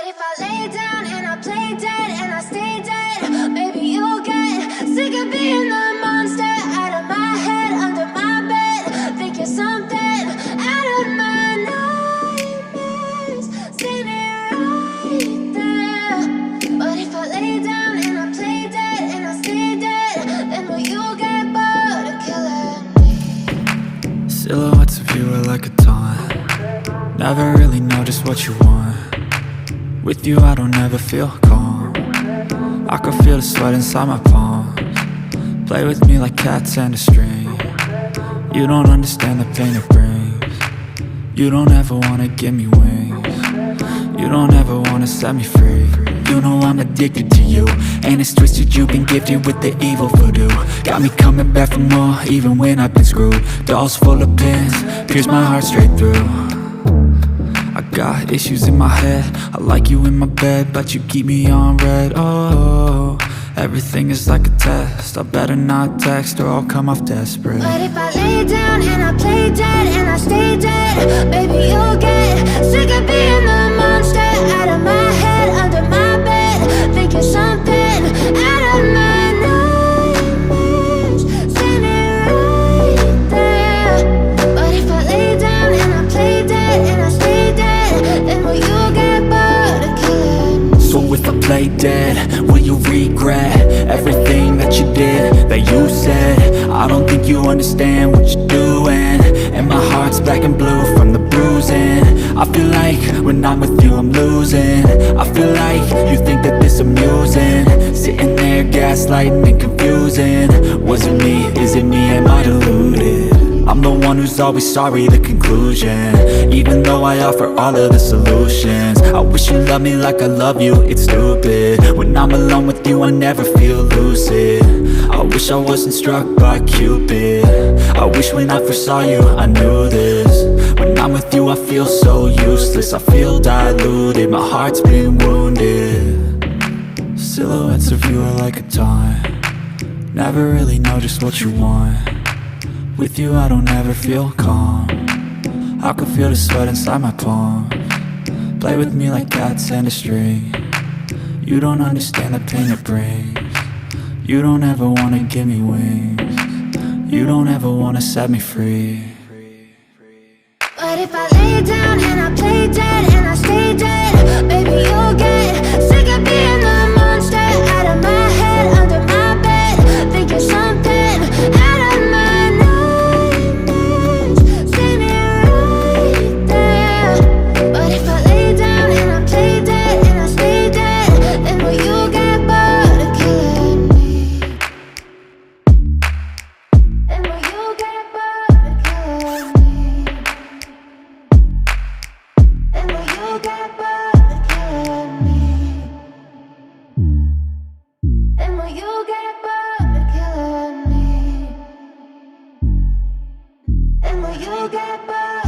if I lay down and I play dead and I stay dead, maybe you'll get sick of being the monster out of my head, under my bed. Think you're something out of my nightmares, seen it right there. But if I lay down and I play dead and I stay dead, then will you get bored of killing me? Silhouettes of you are like a taunt. Never really know just what you want. With you I don't ever feel calm. I can feel the sweat inside my palms. Play with me like cats and a string. You don't understand the pain it brings. You don't ever wanna give me wings. You don't ever wanna set me free. You know I'm addicted to you, and it's twisted, you've been gifted with the evil voodoo. Got me coming back for more, even when I've been screwed. Dolls full of pins, pierce my heart straight through. I got issues in my head, I like you in my bed, but you keep me on red. Oh, everything is like a test, I better not text or I'll come off desperate. But if I lay down and I play dead and I stay dead, baby you'll get sick of being the monster out of my head, under my bed. Think you're something out of my nightmares, seen it right there. But if I lay down and I play dead and I stay dead, then will you get bored of killing me? So if I play dead, will you regret everything that you did, that you said? I don't think you understand what you're doing, and my heart's black and blue from the bruising. I feel like when I'm with you I'm losing. I feel like you think that this amusing, sitting there gaslighting and confusing. Was it me? Is it me? Am I deluded? I'm the one who's always sorry, the conclusion, even though I offer all of the solutions. I wish you loved me like I love you, it's stupid. When I'm alone with you I never feel lucid. I wish I wasn't struck by Cupid. I wish when I first saw you I knew this. When I'm with you I feel so useless, I feel diluted, my heart's been wounded. Silhouettes of you are like a taunt. Never really know just what you want. With you I don't ever feel calm. I can feel the sweat inside my palms. Play with me like cats and a string. You don't understand the pain it brings. You don't ever wanna give me wings. You don't ever wanna set me free. But if I lay down and I play dead and I stay dead, baby you'll get sick of being the monster out of my head, under my bed. Think you're something out of my nightmares, seen it right there. But if I lay down and I play dead and I stay dead, then will you get bored of killing me? Then will you get bored of killing me? And will you get bored of killing me? And will you get bored of killing me? And will you get bored?